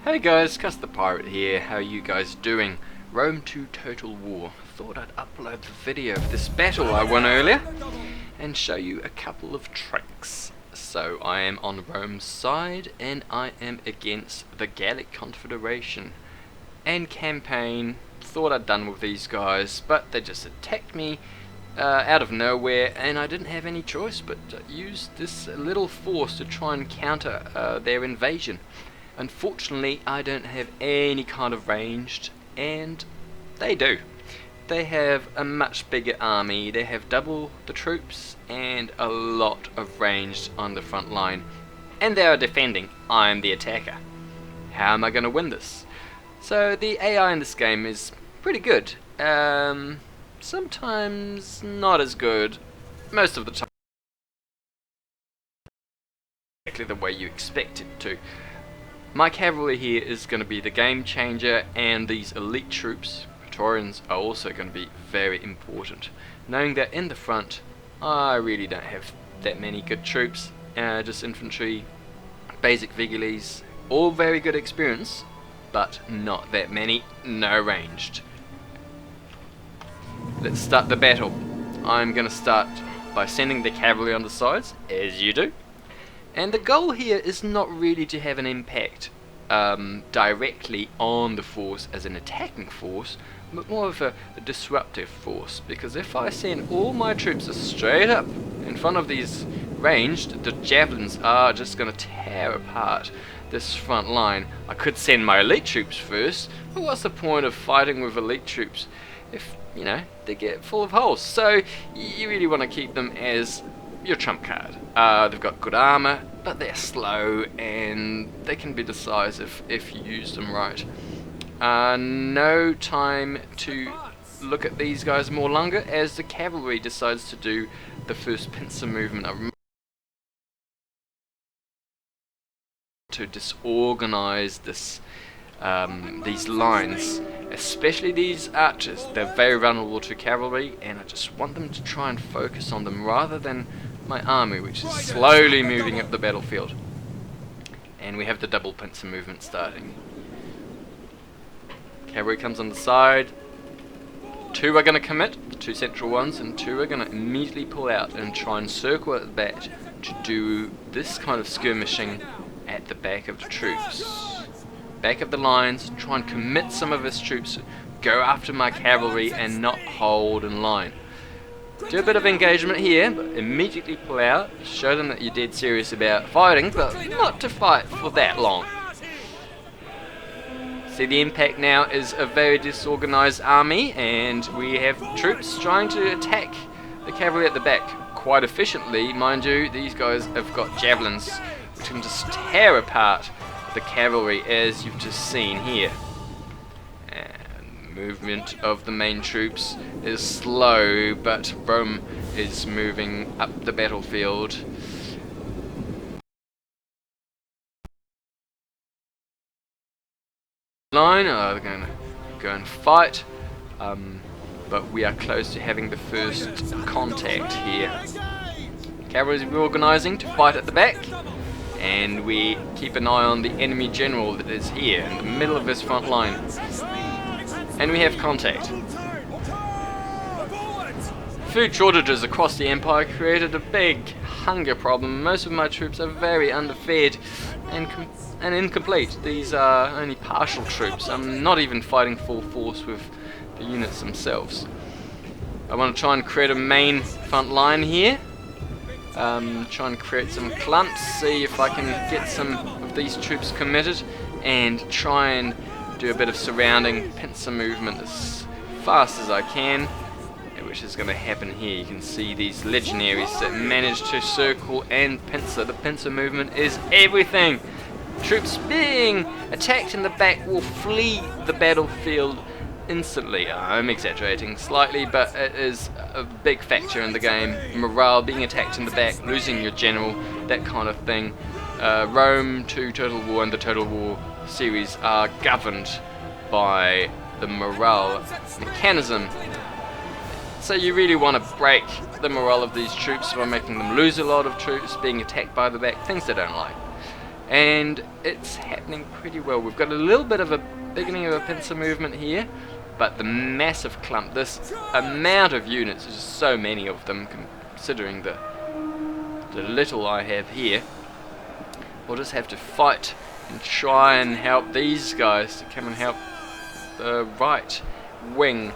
Hey guys, Cuss the Pirate here. How are you guys doing? Rome 2 Total War. Thought I'd upload the video of this battle I won earlier and show you a couple of tricks. So I am on Rome's side and I am against the Gallic Confederation. And campaign, thought I'd done with these guys, but they just attacked me out of nowhere, and I didn't have any choice but use this little force to try and counter their invasion. Unfortunately, I don't have any kind of ranged, and they do. They have a much bigger army. They have double the troops and a lot of ranged on the front line, and they are defending. I'm the attacker. How am I going to win this? So the AI in this game is pretty good. Sometimes not as good. Most of the time exactly the way you expect it to. My cavalry here is going to be the game changer, and these elite troops, Praetorians, are also going to be very important. Knowing that in the front I really don't have that many good troops, just infantry, basic Vigiles, all very good experience, but not that many, no ranged. Let's start the battle. I'm going to start by sending the cavalry on the sides, as you do. And the goal here is not really to have an impact directly on the force as an attacking force, but more of a disruptive force. Because if I send all my troops straight up in front of these ranged, the javelins are just going to tear apart this front line. I could send my elite troops first, but what's the point of fighting with elite troops if, you know, they get full of holes? So you really want to keep them as your trump card. They've got good armor, but they're slow and they can be decisive if you use them right. No time to look at these guys more longer, as the cavalry decides to do the first pincer movement. To disorganize this these lines, especially these archers. They're very vulnerable to cavalry, and I just want them to try and focus on them rather than my army, which is slowly moving up the battlefield. And we have the double pincer movement starting. Cavalry comes on the side. Two are going to commit, the two central ones, and two are going to immediately pull out and try and circle at the back to do this kind of skirmishing at the back of the troops. Back of the lines, try and commit some of his troops, go after my cavalry and not hold in line. Do a bit of engagement here, but immediately pull out, show them that you're dead serious about fighting, but not to fight for that long. See, the impact now is a very disorganized army, and we have troops trying to attack the cavalry at the back quite efficiently. Mind you, these guys have got javelins which can just tear apart the cavalry, as you've just seen here. And movement of the main troops is slow, but Rome is moving up the battlefield. Line are going to go and fight, but we are close to having the first contact here. Cavalry is reorganizing to fight at the back, and we keep an eye on the enemy general that is here in the middle of his front line. And we have contact. Food shortages across the empire created a big hunger problem. Most of my troops are very underfed and incomplete. These are only partial troops. I'm not even fighting full force with the units themselves. I want to try and create a main front line here. Try and create some clumps, see if I can get some of these troops committed, and try and do a bit of surrounding pincer movement as fast as I can, which is going to happen here. You can see these legionaries that manage to circle and pincer. The pincer movement is everything. Troops being attacked in the back will flee the battlefield instantly. I'm exaggerating slightly, but it is a big factor in the game. Morale, being attacked in the back, losing your general, that kind of thing. Rome 2 Total War and the Total War series are governed by the morale mechanism. So you really want to break the morale of these troops by making them lose a lot of troops, being attacked by the back, things they don't like. and it's happening pretty well. We've got a little bit of a beginning of a pincer movement here, but the massive clump, this amount of units, there's just so many of them considering the little I have here. We'll just have to fight and try and help these guys to come and help the right wing.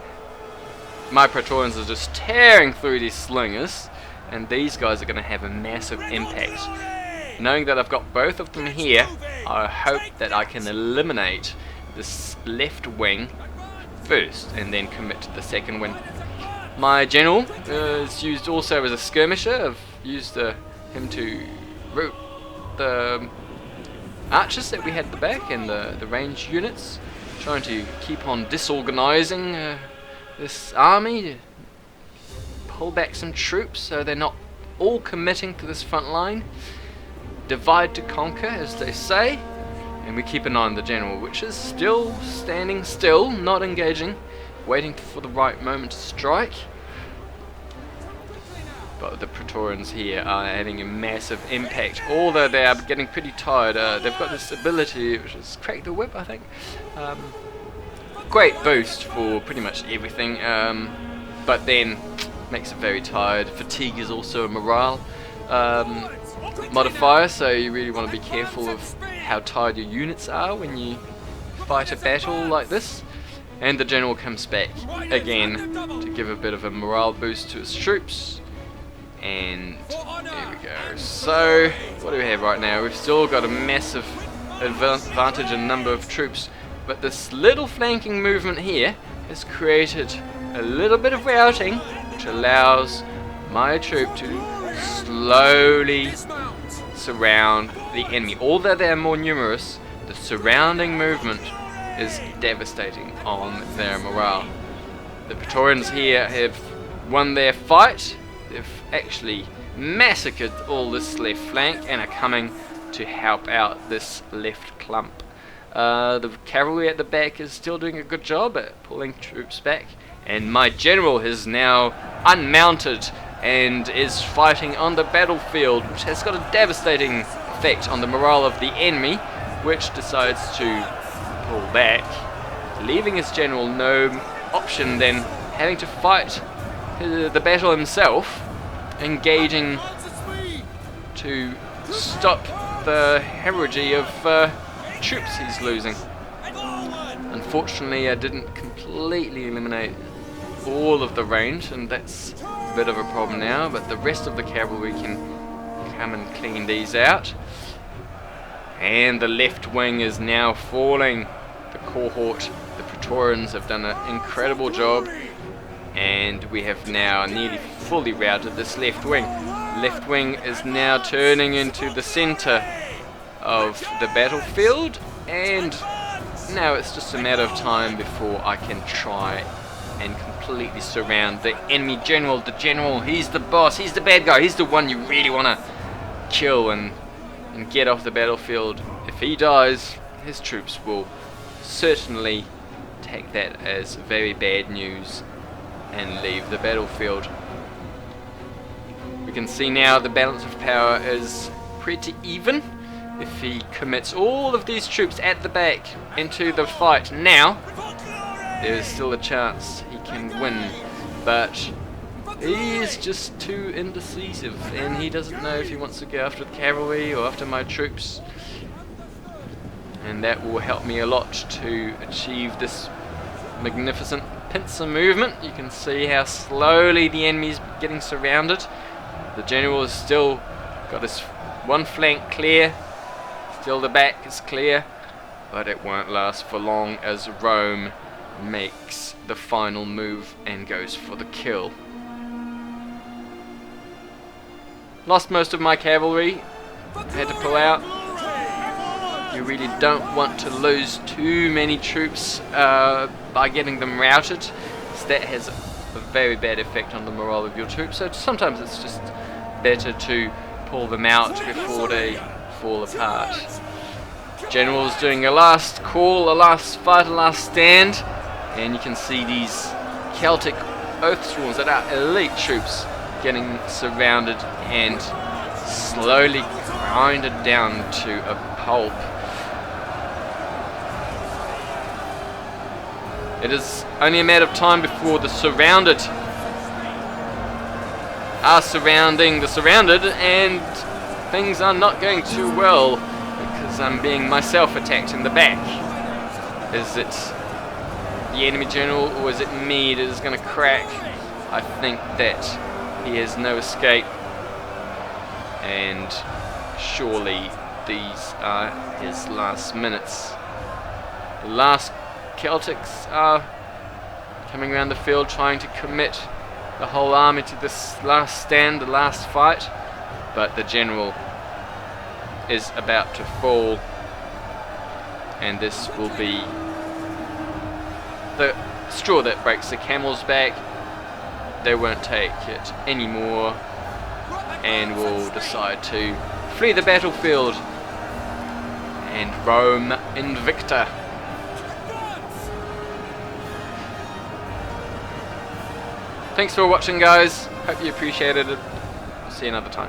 My Praetorians are just tearing through these slingers, and these guys are going to have a massive impact. Knowing that I've got both of them here, I hope that I can eliminate this left wing first and then commit to the second wing. My general is used also as a skirmisher. I've used him to route the archers that we had at the back and the ranged units, trying to keep on disorganizing this army, to pull back some troops so they're not all committing to this front line. Divide to conquer, as they say, and we keep an eye on the general, which is still standing still, not engaging, waiting for the right moment to strike. But the Praetorians here are having a massive impact, although they are getting pretty tired. They've got this ability, which is crack the whip, I think. Great boost for pretty much everything, but then makes it very tired. Fatigue is also a morale modifier, so you really want to be careful of how tired your units are when you fight a battle like this. And the general comes back again to give a bit of a morale boost to his troops. And there we go. So what do we have right now? We've still got a massive advantage in number of troops, but this little flanking movement here has created a little bit of routing, which allows my troop to slowly surround the enemy. Although they are more numerous, the surrounding movement is devastating on their morale. The Praetorians here have won their fight. They've actually massacred all this left flank and are coming to help out this left clump. The cavalry at the back is still doing a good job at pulling troops back, and my general is now unmounted and is fighting on the battlefield, which has got a devastating effect on the morale of the enemy, which decides to pull back, leaving his general no option than having to fight the battle himself, engaging to stop the hemorrhage of troops he's losing. Unfortunately, I didn't completely eliminate all of the range, and that's a bit of a problem now, but the rest of the cavalry can come and clean these out. And the left wing is now falling. The cohort, the Praetorians, have done an incredible job, and we have now nearly fully routed this left wing. Left wing is now turning into the center of the battlefield, and now it's just a matter of time before I can try and completely surround the enemy general. The general, he's the boss, he's the bad guy, he's the one you really want to kill and get off the battlefield. If he dies, his troops will certainly take that as very bad news and leave the battlefield. We can see now the balance of power is pretty even. If he commits all of these troops at the back into the fight now, there is still a chance he can win, but he is just too indecisive, and he doesn't know if he wants to go after the cavalry or after my troops, and that will help me a lot to achieve this magnificent pincer movement. You can see how slowly the enemy's getting surrounded. The general has still got his one flank clear, still the back is clear, but it won't last for long as Rome makes the final move and goes for the kill. Lost most of my cavalry, had to pull out. You really don't want to lose too many troops by getting them routed, so that has a very bad effect on the morale of your troops. So sometimes it's just better to pull them out before they fall apart. General's doing a last call, a last fight, a last stand, and you can see these Celtic oath sworns that are elite troops getting surrounded and slowly grinded down to a help. It is only a matter of time before the surrounded are surrounding the surrounded, and things are not going too well because I'm being myself attacked in the back. Is it the enemy general or is it me that is going to crack? I think that he has no escape, and surely these are his last minutes. The last Celtics are coming around the field trying to commit the whole army to this last stand, the last fight, but the general is about to fall, and this will be the straw that breaks the camel's back. They won't take it anymore and will decide to flee the battlefield, and Rome invicta. Thanks for watching, guys. Hope you appreciated it. See you another time.